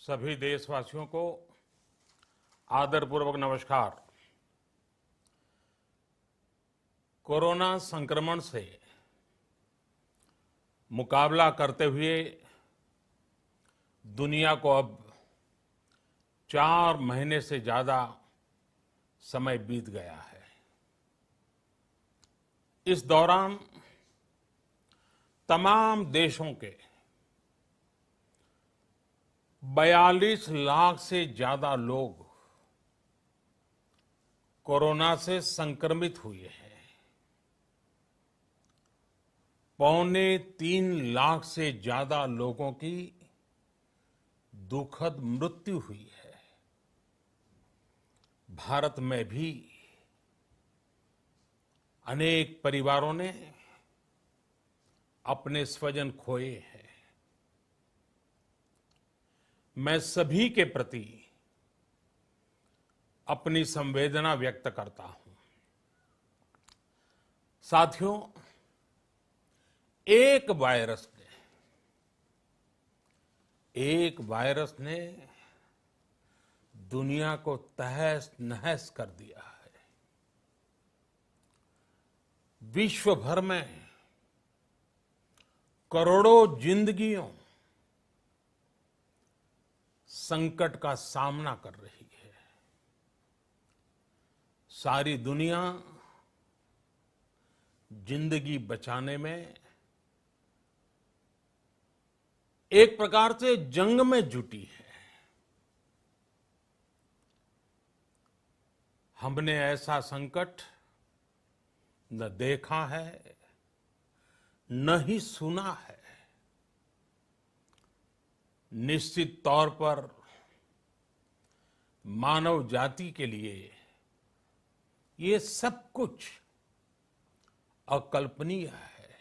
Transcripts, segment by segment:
सभी देशवासियों को आदरपूर्वक नमस्कार। कोरोना संक्रमण से मुकाबला करते हुए दुनिया को अब 4 महीने से ज्यादा समय बीत गया है। इस दौरान तमाम देशों के 42 लाख से ज्यादा लोग कोरोना से संक्रमित हुए हैं। 2.25 लाख से ज्यादा लोगों की दुखद मृत्यु हुई है। भारत में भी अनेक परिवारों ने अपने स्वजन खोए हैं। मैं सभी के प्रति अपनी संवेदना व्यक्त करता हूं। साथियों, एक वायरस ने दुनिया को तहस नहस कर दिया है। विश्व भर में करोड़ों जिंदगियों संकट का सामना कर रही है। सारी दुनिया जिंदगी बचाने में एक प्रकार से जंग में जुटी है। हमने ऐसा संकट न देखा है, न ही सुना है। निश्चित तौर पर मानव जाति के लिए ये सब कुछ अकल्पनीय है।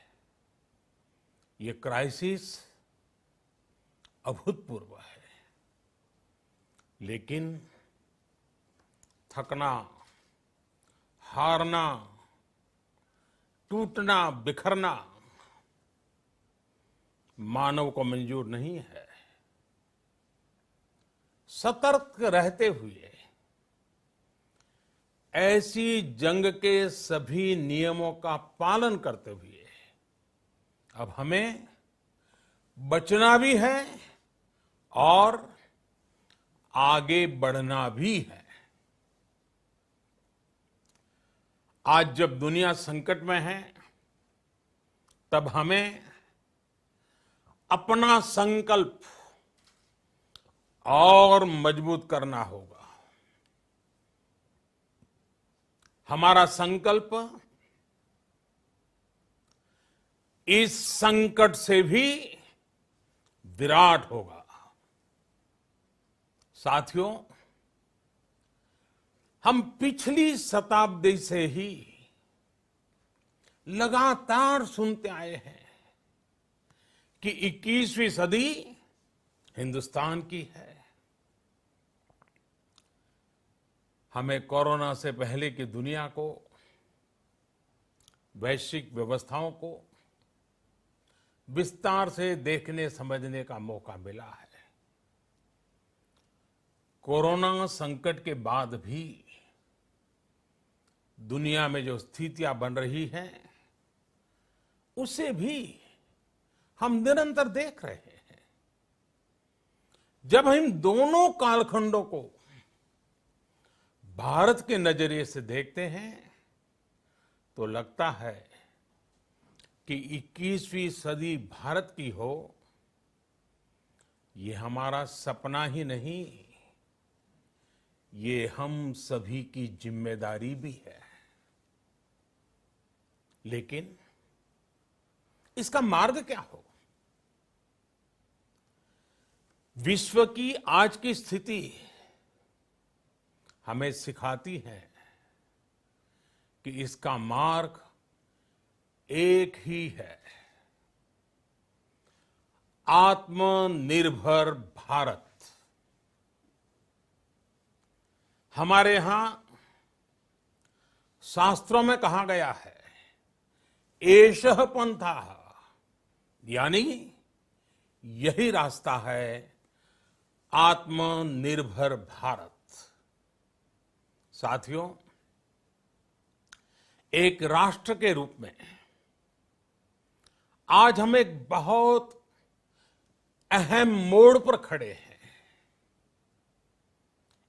ये क्राइसिस अभूतपूर्व है। लेकिन थकना, हारना, टूटना, बिखरना मानव को मंजूर नहीं है। सतर्क रहते हुए ऐसी जंग के सभी नियमों का पालन करते हुए अब हमें बचना भी है और आगे बढ़ना भी है। आज जब दुनिया संकट में है, तब हमें अपना संकल्प और मजबूत करना होगा। हमारा संकल्प इस संकट से भी विराट होगा। साथियों, हम पिछली शताब्दी से ही लगातार सुनते आए हैं कि 21वीं सदी हिंदुस्तान की है। हमें कोरोना से पहले की दुनिया को, वैश्विक व्यवस्थाओं को विस्तार से देखने समझने का मौका मिला है। कोरोना संकट के बाद भी दुनिया में जो स्थितियां बन रही हैं, उसे भी हम निरंतर देख रहे हैं। जब हम दोनों कालखंडों को भारत के नजरिए से देखते हैं, तो लगता है कि 21वीं सदी भारत की हो, ये हमारा सपना ही नहीं, ये हम सभी की जिम्मेदारी भी है। लेकिन इसका मार्ग क्या हो? विश्व की आज की स्थिति हमें सिखाती है कि इसका मार्ग एक ही है, आत्मनिर्भर भारत। हमारे यहां शास्त्रों में कहा गया है, एषः पंथः, यानी यही रास्ता है आत्मनिर्भर भारत। साथियों, एक राष्ट्र के रूप में आज हम एक बहुत अहम मोड़ पर खड़े हैं।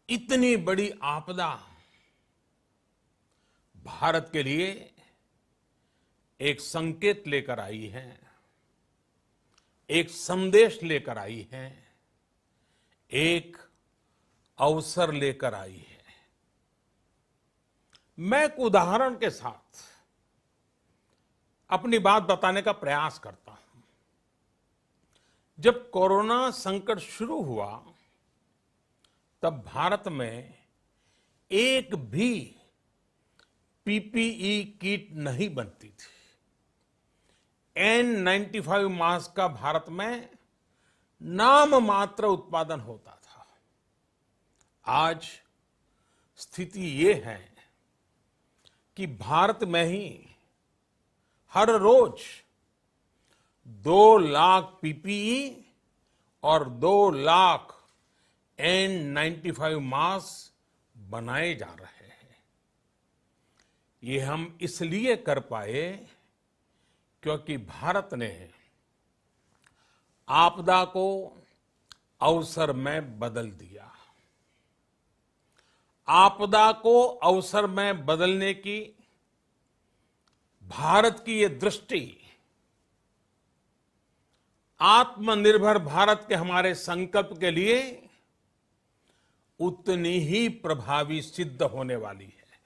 इतनी बड़ी आपदा भारत के लिए एक संकेत लेकर आई है, एक संदेश लेकर आई है, एक अवसर लेकर आई है। मैं एक उदाहरण के साथ अपनी बात बताने का प्रयास करता हूं। जब कोरोना संकट शुरू हुआ, तब भारत में एक भी पीपीई किट नहीं बनती थी। N95 मास्क का भारत में नाम मात्र उत्पादन होता था। आज स्थिति ये है कि भारत में ही हर रोज 2 लाख पीपीई और 2 लाख N95 मास्क बनाए जा रहे हैं। ये हम इसलिए कर पाए क्योंकि भारत ने आपदा को अवसर में बदल दिया। आपदा को अवसर में बदलने की भारत की ये दृष्टि आत्मनिर्भर भारत के हमारे संकल्प के लिए उतनी ही प्रभावी सिद्ध होने वाली है।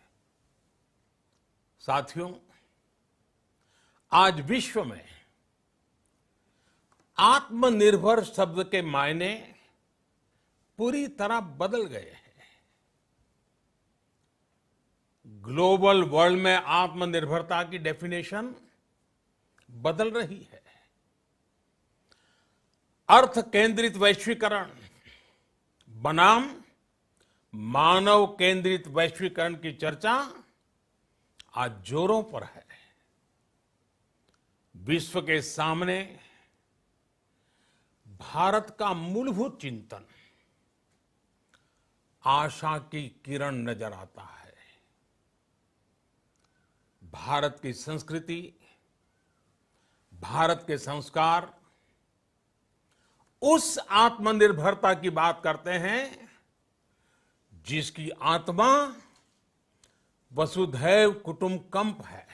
साथियों, आज विश्व में आत्मनिर्भर शब्द के मायने पूरी तरह बदल गए हैं। ग्लोबल वर्ल्ड में आत्मनिर्भरता की डेफिनेशन बदल रही है। अर्थ केंद्रित वैश्वीकरण बनाम मानव केंद्रित वैश्वीकरण की चर्चा आज जोरों पर है। विश्व के सामने भारत का मूलभूत चिंतन आशा की किरण नजर आता है। भारत की संस्कृति, भारत के संस्कार उस आत्मनिर्भरता की बात करते हैं जिसकी आत्मा वसुधैव कुटुंबकम है।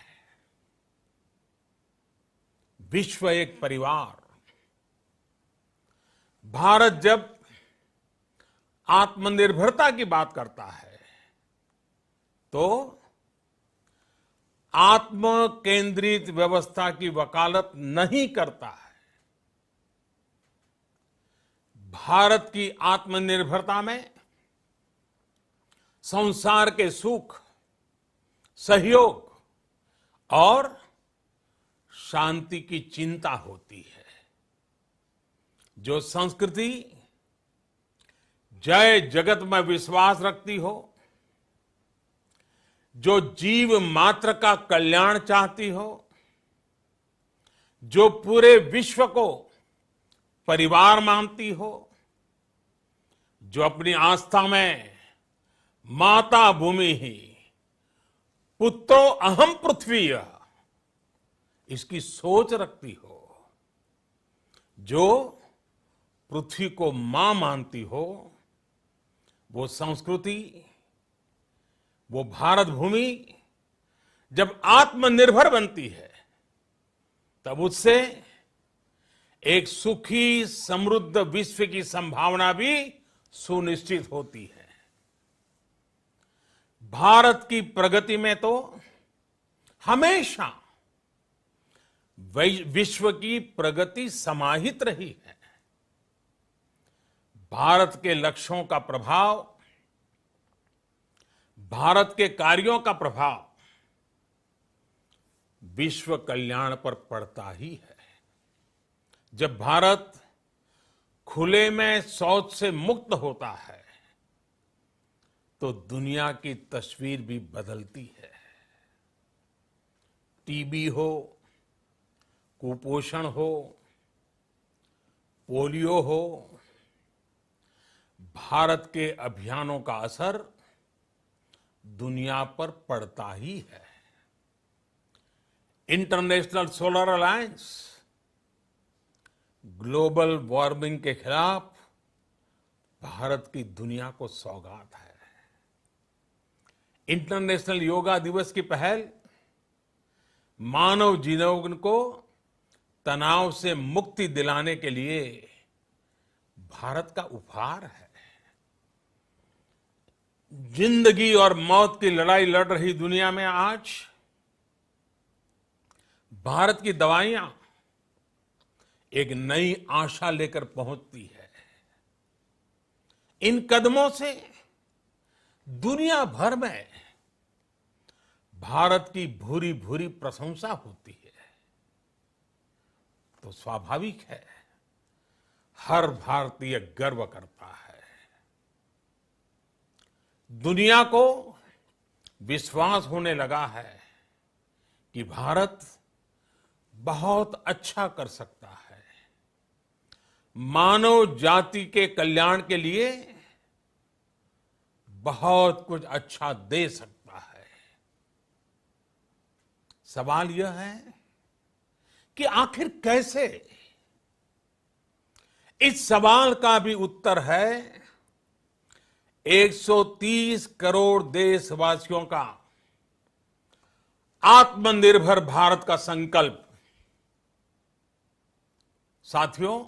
विश्व एक परिवार। भारत जब आत्मनिर्भरता की बात करता है तो आत्म केंद्रित व्यवस्था की वकालत नहीं करता है। भारत की आत्मनिर्भरता में संसार के सुख, सहयोग और शांति की चिंता होती है। जो संस्कृति जय जगत में विश्वास रखती हो, जो जीव मात्र का कल्याण चाहती हो, जो पूरे विश्व को परिवार मानती हो, जो अपनी आस्था में माता भूमि ही पुत्रो अहम पृथ्वी इसकी सोच रखती हो, जो पृथ्वी को मां मानती हो, वो संस्कृति, वो भारत भूमि जब आत्मनिर्भर बनती है तब उससे एक सुखी समृद्ध विश्व की संभावना भी सुनिश्चित होती है। भारत की प्रगति में तो हमेशा विश्व की प्रगति समाहित रही है। भारत के लक्ष्यों का प्रभाव, भारत के कार्यों का प्रभाव विश्व कल्याण पर पड़ता ही है। जब भारत खुले में शौच से मुक्त होता है तो दुनिया की तस्वीर भी बदलती है। टीबी हो, कुपोषण हो, पोलियो हो, भारत के अभियानों का असर दुनिया पर पड़ता ही है। International solar alliance global warming के खिलाफ भारत की दुनिया को सौगात है। इंटरनेशनल योगा दिवस की पहल मानव जीवन को तनाव से मुक्ति दिलाने के लिए भारत का उपहार है। जिंदगी और मौत की लड़ाई लड़ रही दुनिया में आज भारत की दवाइयां एक नई आशा लेकर पहुंचती है। इन कदमों से दुनिया भर में भारत की भूरी भूरी प्रशंसा होती है। तो स्वाभाविक है, हर भारतीय गर्व करता है। दुनिया को विश्वास होने लगा है कि भारत बहुत अच्छा कर सकता है, मानव जाति के कल्याण के लिए बहुत कुछ अच्छा दे सकता है। सवाल यह है कि आखिर कैसे? इस सवाल का भी उत्तर है 130 करोड़ देशवासियों का आत्मनिर्भर भारत का संकल्प। साथियों,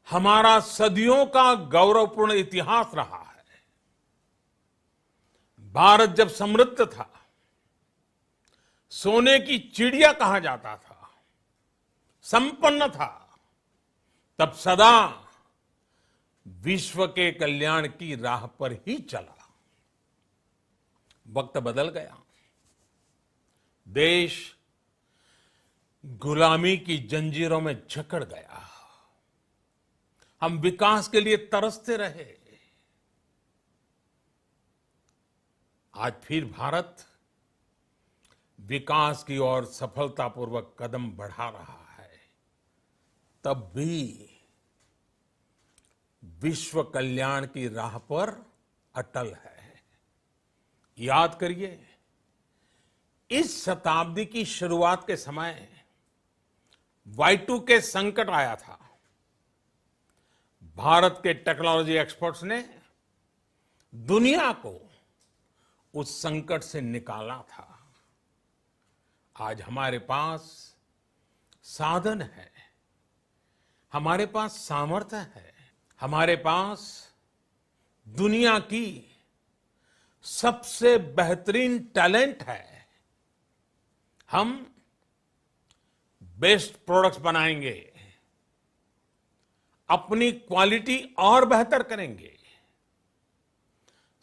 हमारा सदियों का गौरवपूर्ण इतिहास रहा है। भारत जब समृद्ध था, सोने की चिड़िया कहा जाता था, संपन्न था, तब सदा विश्व के कल्याण की राह पर ही चला। वक्त बदल गया, देश गुलामी की जंजीरों में जकड़ गया। हम विकास के लिए तरसते रहे। आज फिर भारत विकास की ओर सफलतापूर्वक कदम बढ़ा रहा है। तब भी विश्व कल्याण की राह पर अटल है। याद करिए, इस शताब्दी की शुरुआत के समय Y2K संकट आया था। भारत के टेक्नोलॉजी एक्सपर्ट्स ने दुनिया को उस संकट से निकाला था। आज हमारे पास साधन है, हमारे पास सामर्थ्य है, हमारे पास दुनिया की सबसे बेहतरीन टैलेंट है। हम बेस्ट प्रोडक्ट्स बनाएंगे, अपनी क्वालिटी और बेहतर करेंगे,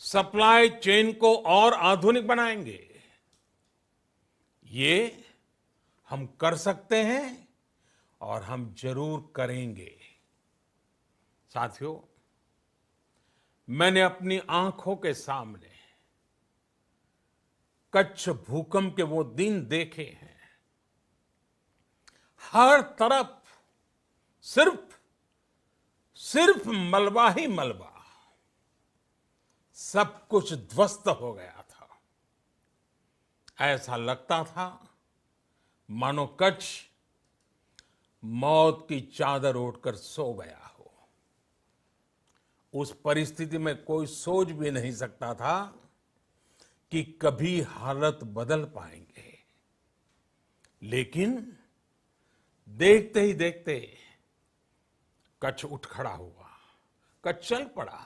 सप्लाई चेन को और आधुनिक बनाएंगे। ये हम कर सकते हैं और हम जरूर करेंगे। साथियों, मैंने अपनी आंखों के सामने कच्छ भूकंप के वो दिन देखे हैं। हर तरफ सिर्फ मलबा ही मलबा, सब कुछ ध्वस्त हो गया था। ऐसा लगता था मानो कच्छ मौत की चादर ओढ़कर सो गया हो। उस परिस्थिति में कोई सोच भी नहीं सकता था कि कभी हालत बदल पाएंगे। लेकिन देखते ही देखते कच्छ उठ खड़ा हुआ, कच्छ चल पड़ा,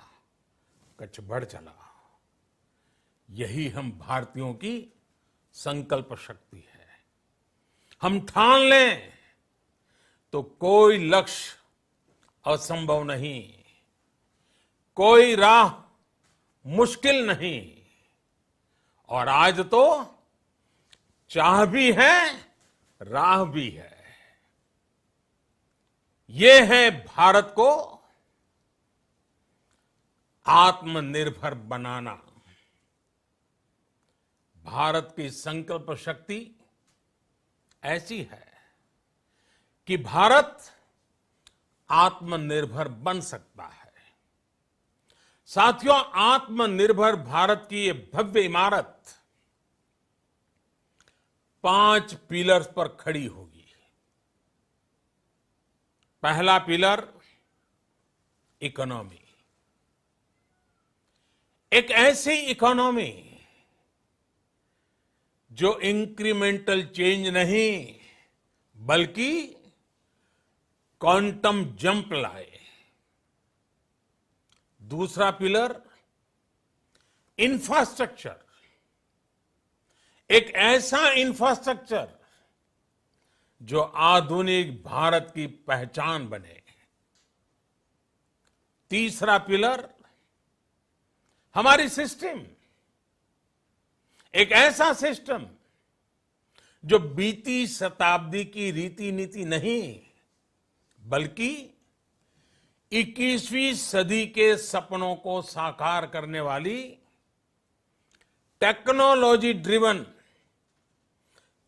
कच्छ बढ़ चला। यही हम भारतीयों की संकल्प शक्ति है। हम ठान लें तो कोई लक्ष्य असंभव नहीं, कोई राह मुश्किल नहीं। और आज तो चाह भी है, राह भी है। ये है भारत को आत्मनिर्भर बनाना। भारत की संकल्प शक्ति ऐसी है कि भारत आत्मनिर्भर बन सकता है। साथियों, आत्मनिर्भर भारत की ये भव्य इमारत 5 पिलर्स पर खड़ी होगी। पहला पिलर इकोनॉमी। एक ऐसी इकोनॉमी जो इंक्रीमेंटल चेंज नहीं बल्कि क्वांटम जंप लाए। दूसरा पिलर इंफ्रास्ट्रक्चर। एक ऐसा इंफ्रास्ट्रक्चर जो आधुनिक भारत की पहचान बने। तीसरा पिलर हमारी सिस्टम। एक ऐसा सिस्टम जो बीती शताब्दी की रीति नीति नहीं बल्कि 21वीं सदी के सपनों को साकार करने वाली टेक्नोलॉजी ड्रिवन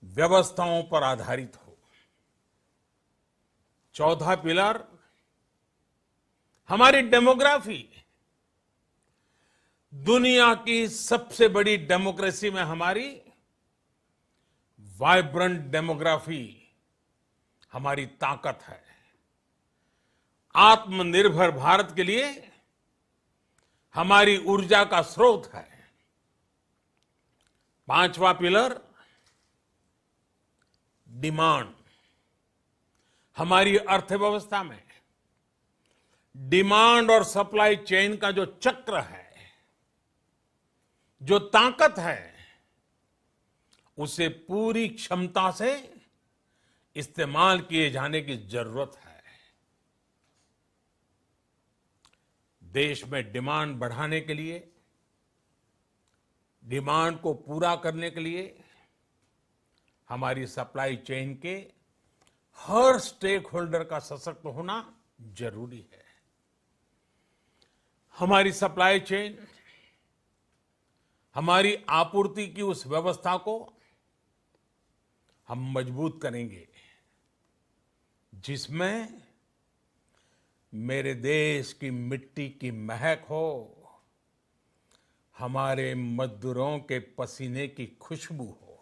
व्यवस्थाओं पर आधारित हो। चौथा पिलर हमारी डेमोग्राफी। दुनिया की सबसे बड़ी डेमोक्रेसी में हमारी वाइब्रेंट डेमोग्राफी हमारी ताकत है। आत्मनिर्भर भारत के लिए हमारी ऊर्जा का स्रोत है। पांचवा पिलर डिमांड। हमारी अर्थव्यवस्था में डिमांड और सप्लाई चेन का जो चक्र है, जो ताकत है, उसे पूरी क्षमता से इस्तेमाल किए जाने की जरूरत है। देश में डिमांड बढ़ाने के लिए, डिमांड को पूरा करने के लिए हमारी सप्लाई चेन के हर स्टेक होल्डर का सशक्त होना जरूरी है। हमारी सप्लाई चेन, हमारी आपूर्ति की उस व्यवस्था को हम मजबूत करेंगे जिसमें मेरे देश की मिट्टी की महक हो, हमारे मजदूरों के पसीने की खुशबू हो।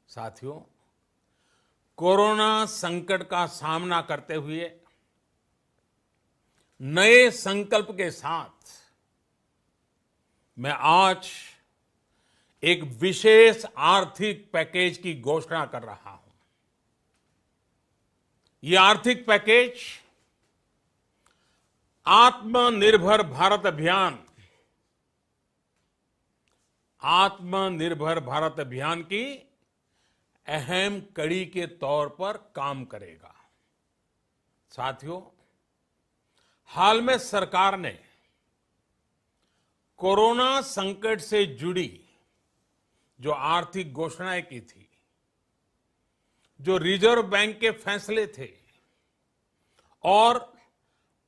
साथियों, कोरोना संकट का सामना करते हुए नए संकल्प के साथ मैं आज एक विशेष आर्थिक पैकेज की घोषणा कर रहा हूं। यह आर्थिक पैकेज आत्मनिर्भर भारत अभियान, आत्मनिर्भर भारत अभियान की अहम कड़ी के तौर पर काम करेगा। साथियों, हाल में सरकार ने कोरोना संकट से जुड़ी जो आर्थिक घोषणाएं की थी, जो रिजर्व बैंक के फैसले थे और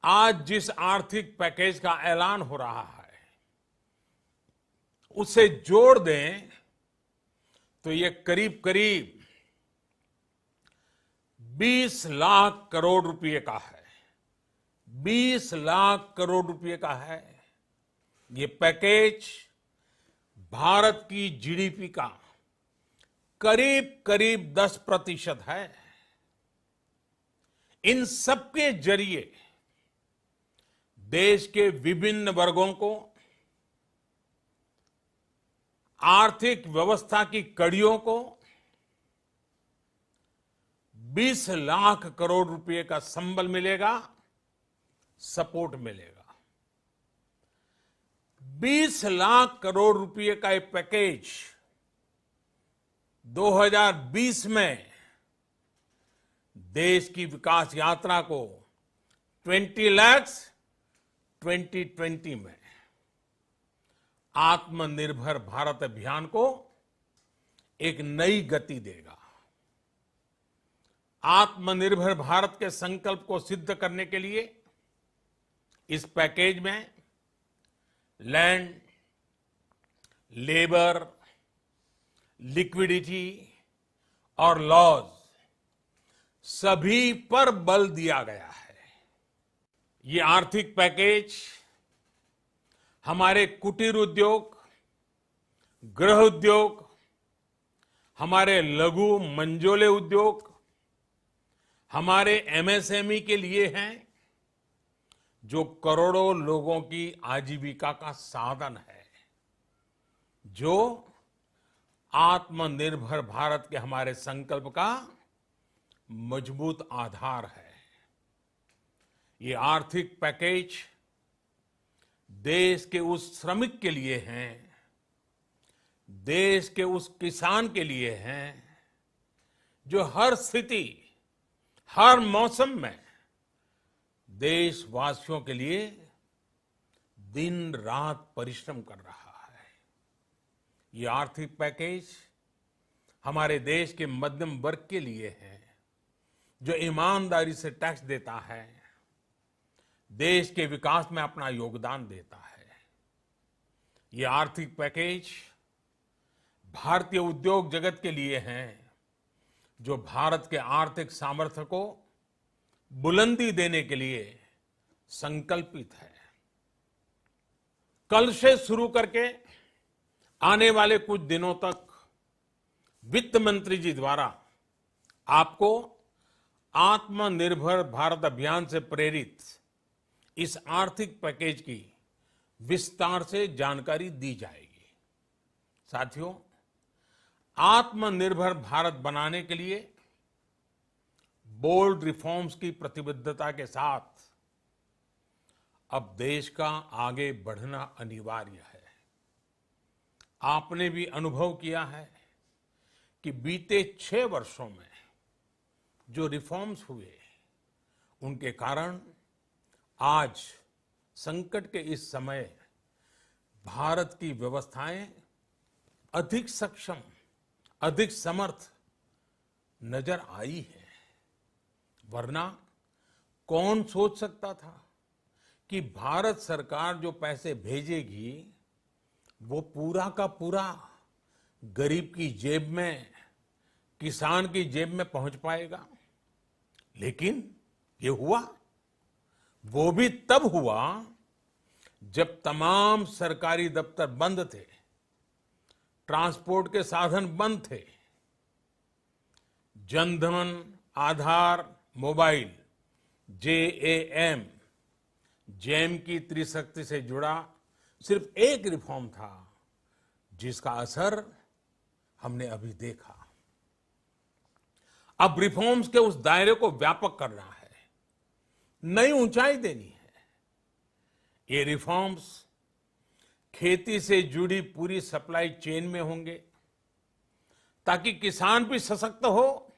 आज जिस आर्थिक पैकेज का ऐलान हो रहा है, उसे जोड़ दें तो ये करीब करीब 20 लाख करोड़ रुपए का है। 20 लाख करोड़ रुपए का है। ये पैकेज भारत की जीडीपी का करीब करीब 10% है। इन सबके जरिए देश के विभिन्न वर्गों को आर्थिक व्यवस्था की कड़ियों को 20 लाख करोड़ रुपए का संबल मिलेगा, सपोर्ट मिलेगा। 20 लाख करोड़ रुपए का ये पैकेज 2020 में देश की विकास यात्रा को 20 लाख 2020 में आत्मनिर्भर भारत अभियान को एक नई गति देगा। आत्मनिर्भर भारत के संकल्प को सिद्ध करने के लिए इस पैकेज में लैंड, लेबर, लिक्विडिटी और लॉज सभी पर बल दिया गया है। ये आर्थिक पैकेज हमारे कुटीर उद्योग, गृह उद्योग, हमारे लघु मंझोले उद्योग, हमारे एमएसएमई के लिए हैं, जो करोड़ों लोगों की आजीविका का साधन है, जो आत्मनिर्भर भारत के हमारे संकल्प का मजबूत आधार है। ये आर्थिक पैकेज देश के उस श्रमिक के लिए हैं, देश के उस किसान के लिए हैं, जो हर स्थिति, हर मौसम में देशवासियों के लिए दिन रात परिश्रम कर रहा है। ये आर्थिक पैकेज हमारे देश के मध्यम वर्ग के लिए है, जो ईमानदारी से टैक्स देता है, देश के विकास में अपना योगदान देता है। ये आर्थिक पैकेज भारतीय उद्योग जगत के लिए हैं, जो भारत के आर्थिक सामर्थ्य को बुलंदी देने के लिए संकल्पित है। कल से शुरू करके आने वाले कुछ दिनों तक वित्त मंत्री जी द्वारा आपको आत्मनिर्भर भारत अभियान से प्रेरित इस आर्थिक पैकेज की विस्तार से जानकारी दी जाएगी। साथियों, आत्मनिर्भर भारत बनाने के लिए बोल्ड रिफॉर्म्स की प्रतिबद्धता के साथ अब देश का आगे बढ़ना अनिवार्य है। आपने भी अनुभव किया है कि बीते 6 वर्षों में जो रिफॉर्म्स हुए, उनके कारण आज संकट के इस समय भारत की व्यवस्थाएं अधिक सक्षम, अधिक समर्थ नजर आई है। वरना कौन सोच सकता था कि भारत सरकार जो पैसे भेजेगी वो पूरा का पूरा गरीब की जेब में, किसान की जेब में पहुंच पाएगा। लेकिन ये हुआ, वो भी तब हुआ जब तमाम सरकारी दफ्तर बंद थे, ट्रांसपोर्ट के साधन बंद थे। जनधन, आधार, मोबाइल, जेएएम, जैम की त्रिशक्ति से जुड़ा सिर्फ एक रिफॉर्म था, जिसका असर हमने अभी देखा। अब रिफॉर्म्स के उस दायरे को व्यापक करना है, नई ऊंचाई देनी है। ये रिफॉर्म्स खेती से जुड़ी पूरी सप्लाई चेन में होंगे, ताकि किसान भी सशक्त हो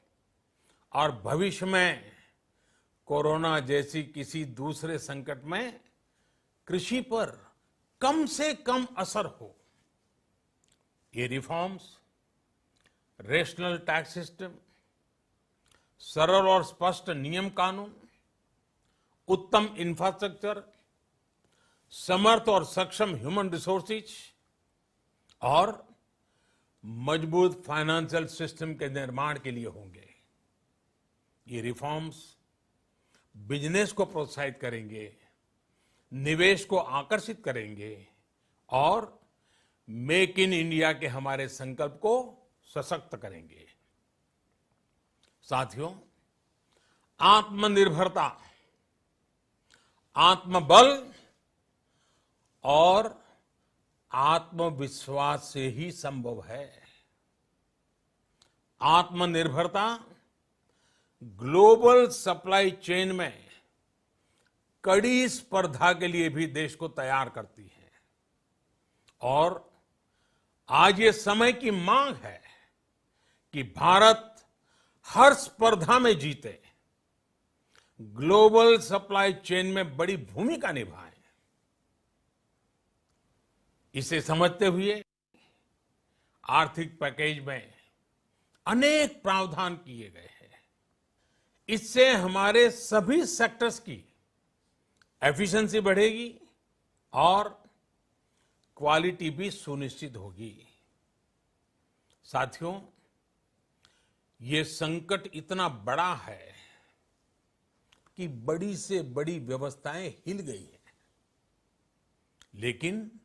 और भविष्य में कोरोना जैसी किसी दूसरे संकट में कृषि पर कम से कम असर हो। ये रिफॉर्म्स रेशनल टैक्स सिस्टम, सरल और स्पष्ट नियम कानून, उत्तम इंफ्रास्ट्रक्चर, समर्थ और सक्षम ह्यूमन रिसोर्सेज और मजबूत फाइनेंशियल सिस्टम के निर्माण के लिए होंगे। ये रिफॉर्म्स बिजनेस को प्रोत्साहित करेंगे, निवेश को आकर्षित करेंगे और मेक इन इंडिया के हमारे संकल्प को सशक्त करेंगे। साथियों, आत्मनिर्भरता, आत्मबल और आत्मविश्वास से ही संभव है। आत्मनिर्भरता ग्लोबल सप्लाई चेन में कड़ी स्पर्धा के लिए भी देश को तैयार करती है और आज ये समय की मांग है कि भारत हर स्पर्धा में जीते, ग्लोबल सप्लाई चेन में बड़ी भूमिका निभाए। इसे समझते हुए आर्थिक पैकेज में अनेक प्रावधान किए गए हैं। इससे हमारे सभी सेक्टर्स की एफिशिएंसी बढ़ेगी और क्वालिटी भी सुनिश्चित होगी। साथियों, ये संकट इतना बड़ा है कि बड़ी से बड़ी व्यवस्थाएं हिल गई हैं। लेकिन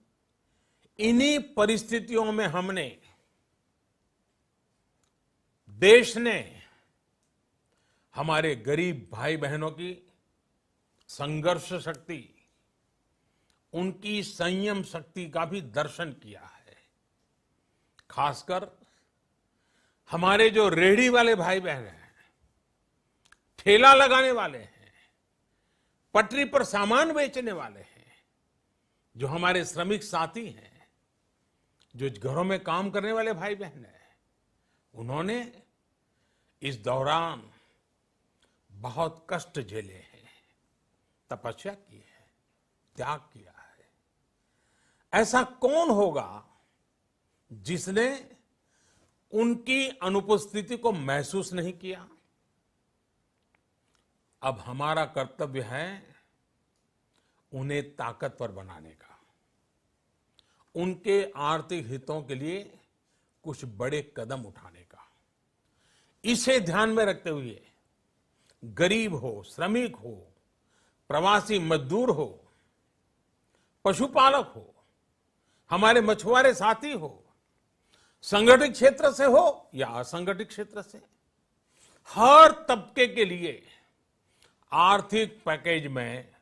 इन्हीं परिस्थितियों में हमने, देश ने हमारे गरीब भाई बहनों की संघर्ष शक्ति, उनकी संयम शक्ति का भी दर्शन किया है। खासकर हमारे जो रेहड़ी वाले भाई बहन हैं, ठेला लगाने वाले हैं, पटरी पर सामान बेचने वाले हैं, जो हमारे श्रमिक साथी हैं, जो घरों में काम करने वाले भाई बहन हैं, उन्होंने इस दौरान बहुत कष्ट झेले हैं, तपस्या की है, त्याग किया है। ऐसा कौन होगा जिसने उनकी अनुपस्थिति को महसूस नहीं किया? अब हमारा कर्तव्य है उन्हें ताकतवर बनाने का, उनके आर्थिक हितों के लिए कुछ बड़े कदम उठाने का। इसे ध्यान में रखते हुए गरीब हो, श्रमिक हो, प्रवासी मजदूर हो, पशुपालक हो, हमारे मछुआरे साथी हो, संगठित क्षेत्र से हो या असंगठित क्षेत्र से, हर तबके के लिए आर्थिक पैकेज में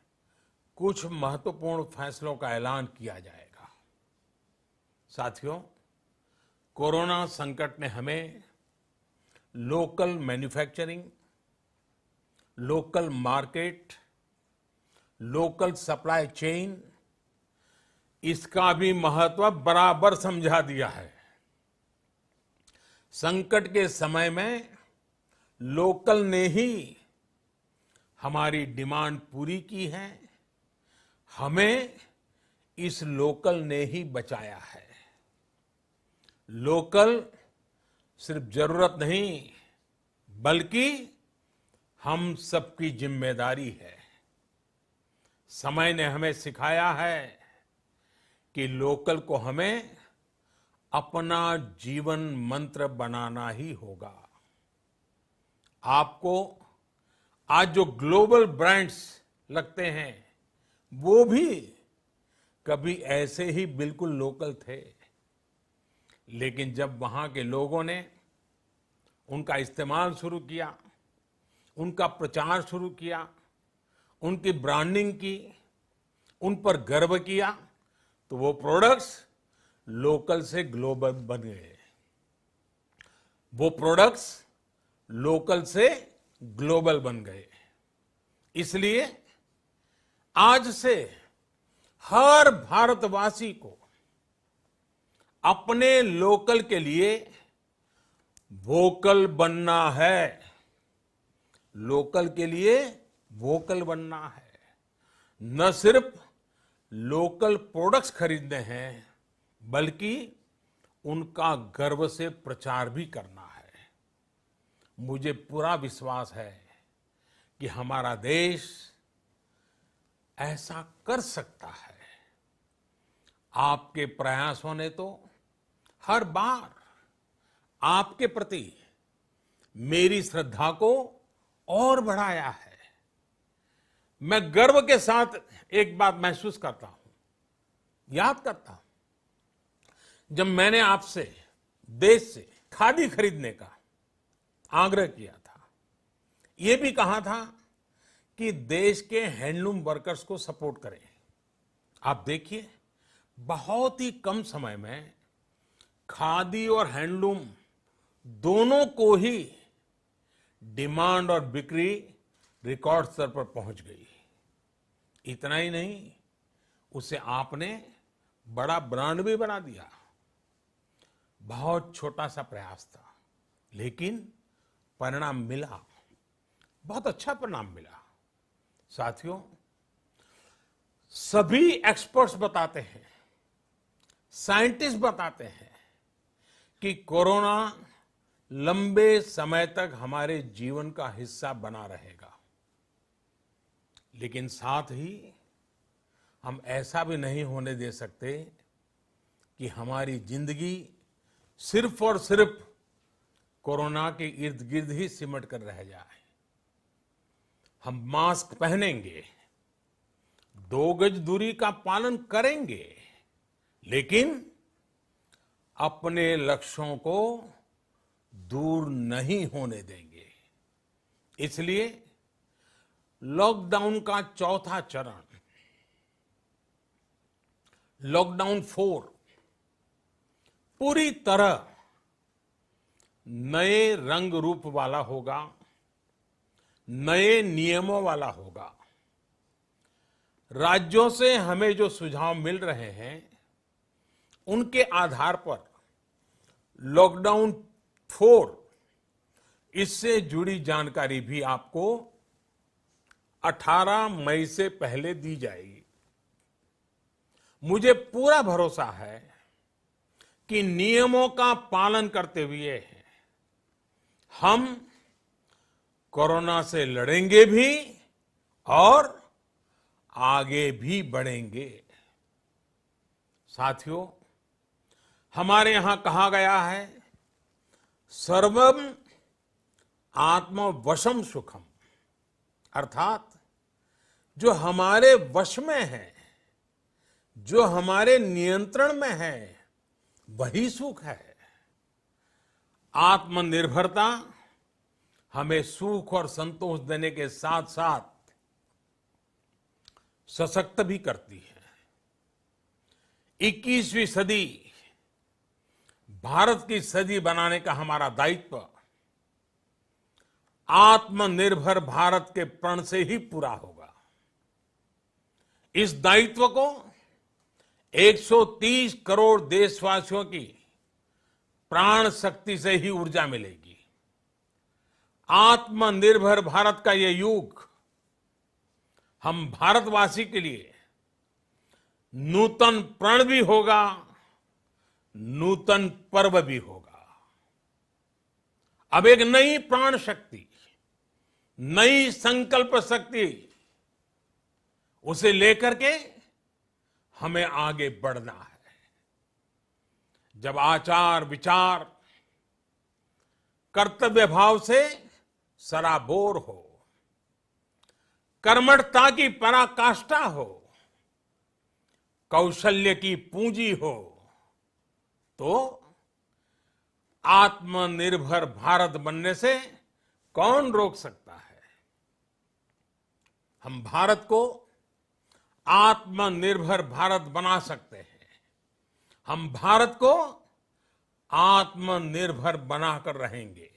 कुछ महत्वपूर्ण फैसलों का ऐलान किया जाएगा। साथियों, कोरोना संकट ने हमें local manufacturing, local market, local supply chain, इसका भी महत्व बराबर समझा दिया है। संकट के समय में लोकल ने ही हमारी डिमांड पूरी की है, हमें इस लोकल ने ही बचाया है। लोकल सिर्फ जरूरत नहीं, बल्कि हम सबकी जिम्मेदारी है। समय ने हमें सिखाया है कि लोकल को हमें अपना जीवन मंत्र बनाना ही होगा। आपको आज जो ग्लोबल ब्रांड्स लगते हैं, वो भी कभी ऐसे ही बिल्कुल लोकल थे, लेकिन जब वहां के लोगों ने उनका इस्तेमाल शुरू किया, उनका प्रचार शुरू किया, उनकी ब्रांडिंग की, उन पर गर्व किया, तो वो प्रोडक्ट्स लोकल से ग्लोबल बन गए। वो प्रोडक्ट्स लोकल से ग्लोबल बन गए। इसलिए आज से हर भारतवासी को अपने लोकल के लिए वोकल बनना है। लोकल के लिए वोकल बनना है। न सिर्फ लोकल प्रोडक्ट्स खरीदने हैं, बल्कि उनका गर्व से प्रचार भी करना है। मुझे पूरा विश्वास है कि हमारा देश ऐसा कर सकता है। आपके प्रयासों ने तो हर बार आपके प्रति मेरी श्रद्धा को और बढ़ाया है। मैं गर्व के साथ एक बात महसूस करता हूं, याद करता हूं, जब मैंने आपसे देश से खादी खरीदने का आग्रह किया था, यह भी कहा था कि देश के हैंडलूम वर्कर्स को सपोर्ट करें। आप देखिए, बहुत ही कम समय में खादी और हैंडलूम दोनों को ही डिमांड और बिक्री रिकॉर्ड स्तर पर पहुंच गई। इतना ही नहीं, उसे आपने बड़ा ब्रांड भी बना दिया। बहुत छोटा सा प्रयास था, लेकिन परिणाम मिला, बहुत अच्छा परिणाम मिला। साथियों, सभी एक्सपर्ट्स बताते हैं, साइंटिस्ट बताते हैं कि कोरोना लंबे समय तक हमारे जीवन का हिस्सा बना रहेगा। लेकिन साथ ही हम ऐसा भी नहीं होने दे सकते कि हमारी जिंदगी सिर्फ और सिर्फ कोरोना के इर्द गिर्द ही सिमट कर रह जाए। हम मास्क पहनेंगे, 2 गज दूरी का पालन करेंगे, लेकिन अपने लक्ष्यों को दूर नहीं होने देंगे। इसलिए लॉकडाउन का चौथा चरण, लॉकडाउन 4, पूरी तरह नए रंग रूप वाला होगा, नए नियमों वाला होगा। राज्यों से हमें जो सुझाव मिल रहे हैं, उनके आधार पर लॉकडाउन 4, इससे जुड़ी जानकारी भी आपको 18 मई से पहले दी जाएगी। मुझे पूरा भरोसा है कि नियमों का पालन करते हुए हम कोरोना से लड़ेंगे भी और आगे भी बढ़ेंगे। साथियों, हमारे यहां कहा गया है, सर्वम आत्मवशम सुखम, अर्थात जो हमारे वश में है, जो हमारे नियंत्रण में है, वही सुख है। आत्मनिर्भरता हमें सुख और संतोष देने के साथ साथ सशक्त भी करती है। 21वीं सदी भारत की सदी बनाने का हमारा दायित्व आत्मनिर्भर भारत के प्रण से ही पूरा होगा। इस दायित्व को 130 करोड़ देशवासियों की प्राण शक्ति से ही ऊर्जा मिलेगी। आत्मनिर्भर भारत का ये युग हम भारतवासी के लिए नूतन प्रण भी होगा, नूतन पर्व भी होगा। अब एक नई प्राण शक्ति, नई संकल्प शक्ति, उसे लेकर के हमें आगे बढ़ना है। जब आचार विचार कर्तव्य भाव से सराबोर हो, कर्मठता की पराकाष्ठा हो, कौशल्य की पूंजी हो, तो आत्मनिर्भर भारत बनने से कौन रोक सकता है। हम भारत को आत्मनिर्भर भारत बना सकते हैं। हम भारत को आत्मनिर्भर बनाकर रहेंगे।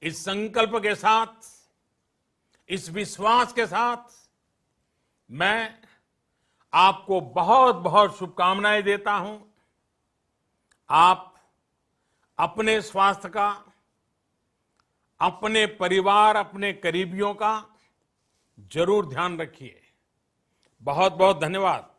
इस संकल्प के साथ, इस विश्वास के साथ मैं आपको बहुत बहुत शुभकामनाएं देता हूं। आप अपने स्वास्थ्य का, अपने परिवार, अपने करीबियों का जरूर ध्यान रखिए। बहुत बहुत धन्यवाद।